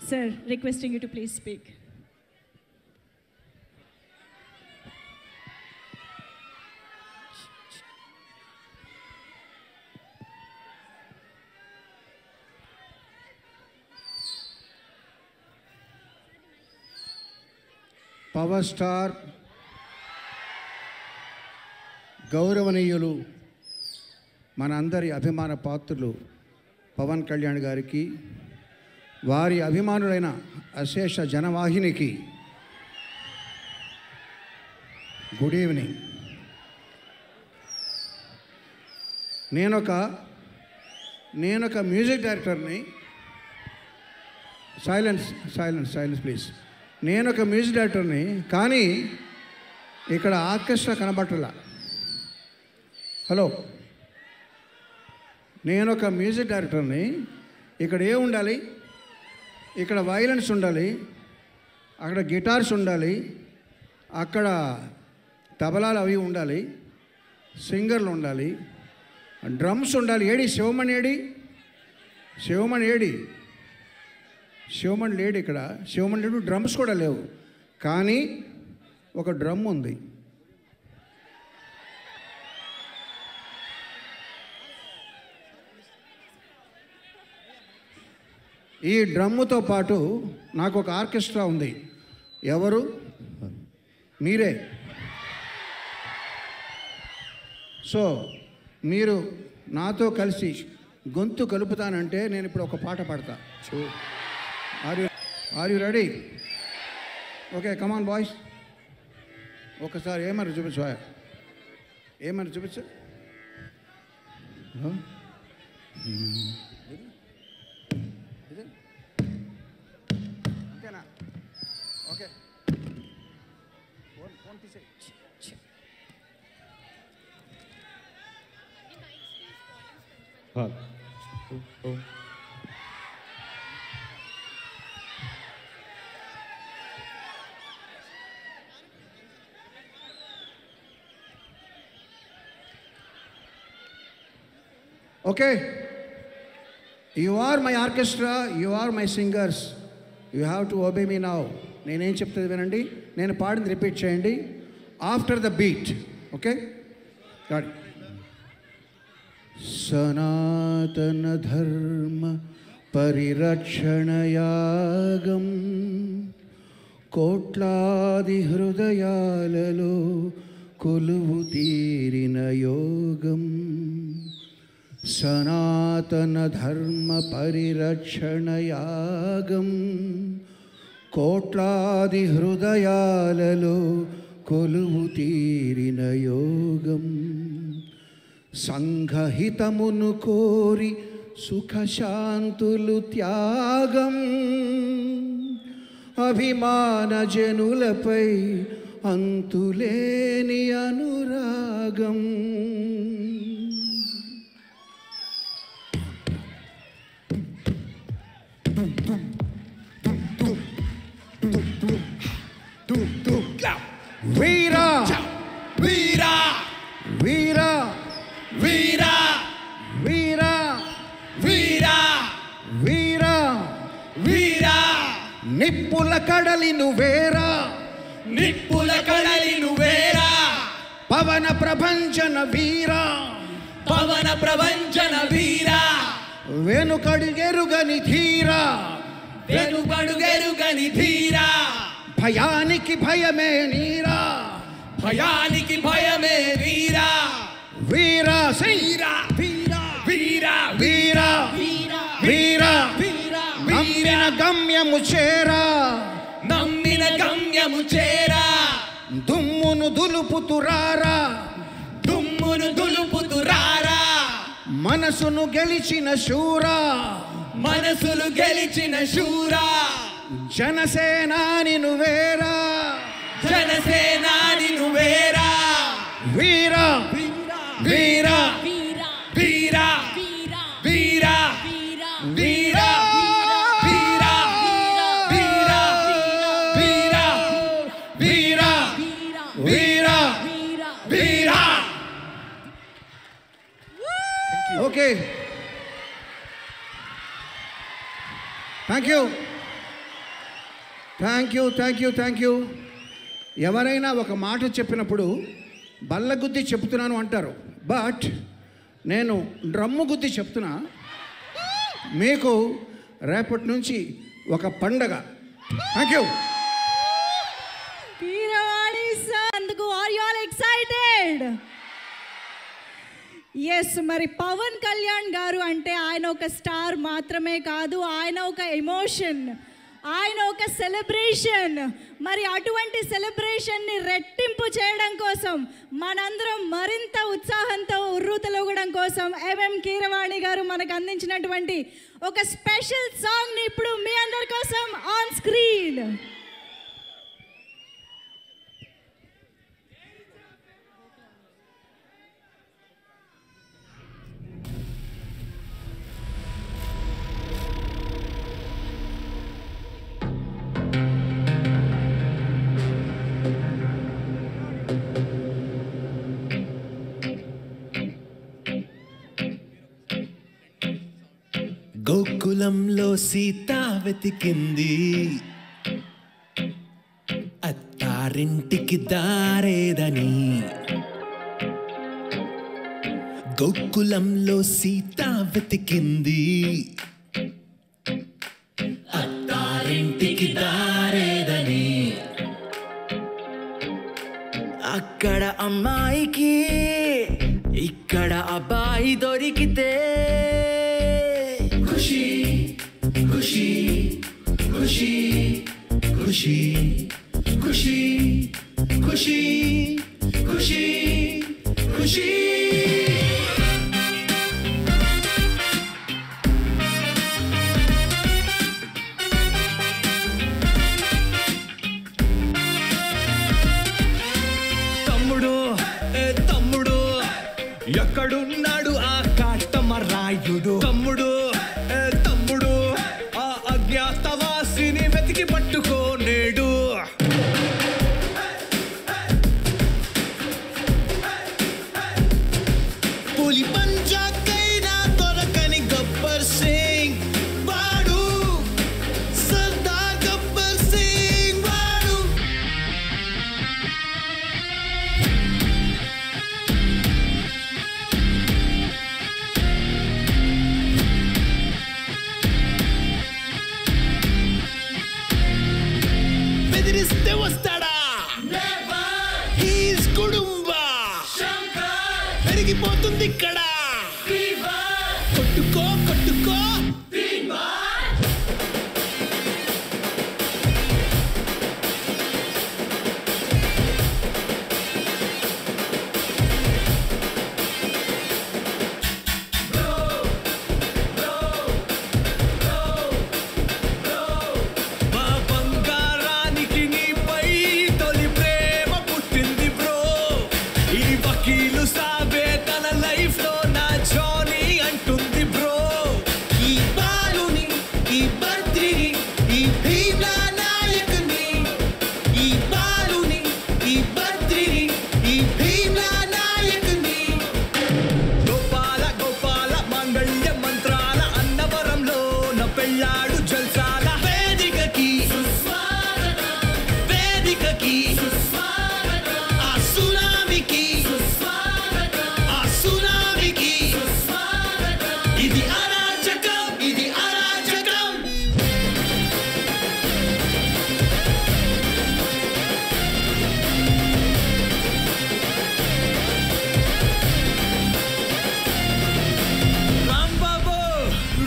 Sir, requesting you to please speak. Power star గౌరవనీయులు మనందరి అభిమాన పాత్రులు పవన్ కళ్యాణ్ గారికి, వారి అభిమానులైన అశేష జనవాహినికి గుడ్ ఈవినింగ్. నేనొక మ్యూజిక్ డైరెక్టర్ని. Silence please. నేను ఒక మ్యూజిక్ డైరెక్టర్ని, కానీ ఇక్కడ ఆర్కెస్ట్రా కనబట్టలా. హలో, నేను ఒక మ్యూజిక్ డైరెక్టర్ని. ఇక్కడ ఉండాలి? ఇక్కడ వైలెన్స్ ఉండాలి, అక్కడ గిటార్స్ ఉండాలి, అక్కడ తబలాలు అవి ఉండాలి, సింగర్లు ఉండాలి, డ్రమ్స్ ఉండాలి. శివమణి లేడు ఇక్కడ. శివమణి లేడు, డ్రమ్స్ కూడా లేవు. కానీ ఒక డ్రమ్ ఉంది. ఈ డ్రమ్ముతో పాటు నాకు ఒక ఆర్కెస్ట్రా ఉంది. ఎవరు? మీరే. సో మీరు నాతో కలిసి గొంతు కలుపుతానంటే నేను ఇప్పుడు ఒక పాట పాడతా. Are you ready? Okay, come on boys. ఒకసారి ఏమని చూపించు, ఓకేనా? ఓకే, ఫోన్ తీసే. Okay, you are my orchestra, you are my singers, you have to obey me now. నేనేం చెప్తుంది వినండి, నేను పాడింది రిపీట్ చేయండి after the beat. Okay, God. సనాతన ధర్మ పరిరక్షణయాగం కోట్లాది హృదయాలలో కొలువు తీరిన యోగం. సనాతన ధర్మ పరిరక్షణయాగం కోట్లాది హృదయాలలో కొలువు తీరిన యోగం. సంఘహితమును కోరి సుఖశాంతులు త్యాగం. అభిమాన జనులపై అంతులేని అనురాగం. వీరా వీరా వీరా వీరా వీరా వీరా వీరా వీరా నిప్పుల కడలి నువ్వేరా, నిప్పుల కడలి నువ్వేరా. పవన ప్రభంజన వీరా, పవన ప్రభంజన వీరా. వెనుకడుగెరుగని ధీరా, వెనుకడుగెరుగని ధీరా. భయానికి భయమే నీరా, భయానికి భయమే వీరా. వీరా వీరా వీరా వీరా వీరా వీరా వీరా. నమ్మిన గమ్యము చేరా, నమ్మిన గమ్యము చేరా. దుమ్మును దులుపుతురారా, దుమ్మును దులుపుతురారా. మనసును గెలిచిన శూరా, మనసును గెలిచిన శూరా. జనసేనాని నువ్వేరా, జనసేనాని నువ్వేరా. వీరా వీరా వీరా వీరా వీరా వీరా వీరా వీరా వీరా వీరా వీరా. Okay, thank you. Thank you. ఎవరైనా ఒక మాట చెప్పినప్పుడు బల్లగుద్ది చెప్తున్నాను అంటారు, బట్ నేను డ్రమ్ము గుద్ది చెప్తున్నా. మీకు రేపటి నుంచి ఒక పండగ. Thank you. కీరవాణి సార్, అందుకు are you all excited? Yes, మరి పవన్ కళ్యాణ్ గారు అంటే ఆయన ఒక స్టార్ మాత్రమే కాదు, ఆయన ఒక ఎమోషన్, ఆయన ఒక సెలబ్రేషన్. మరి అటువంటి సెలబ్రేషన్ని రెట్టింపు చేయడం కోసం, మనందరం మరింత ఉత్సాహంతో ఉర్రూతలూగడం కోసం ఎంఎం కీరవాణి గారు మనకు అందించినటువంటి ఒక స్పెషల్ సాంగ్ని ఇప్పుడు మీ అందరి కోసం ఆన్ స్క్రీన్. గోకులంలో సీత వెతికింది, అత్తారింటికి దారేదని. గోకులంలో సీత వెతికింది, అత్తారింటికి దారేదని. అక్కడ అమ్మాయికి ఇక్కడ అబ్బాయి దొరికితే ఖుషి ఖుషి ఖుషి ఖుషి ఖుషి ఖుషి ఖుషి ఖుషి. తమ్ముడు తమ్ముడు ఎక్కడున్నాడు ఆ కాటమరాయుడు? తమ్ముడు తమ్ముడు ఆ అజ్ఞాతవాసిని వెతికి పట్టుకోనేడు. పులి పంజాకైనా దొరకని గబ్బర్ సింగ్ వాడు, సర్దార్ గబ్బర్ సింగ్ వాడు. బెదిరిస్తే వస్తాడా? హీస్ కుడుంబా పెరిగిపోతుంది ఇక్కడ. కొట్టుకో కొట్టుకో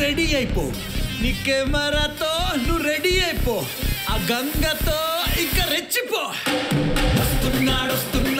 రెడీ అయిపో, నీ కెమెరాతో నువ్వు రెడీ అయిపో, ఆ గంగతో ఇంకా రెచ్చిపో. వస్తున్నాడు వస్తున్నాడు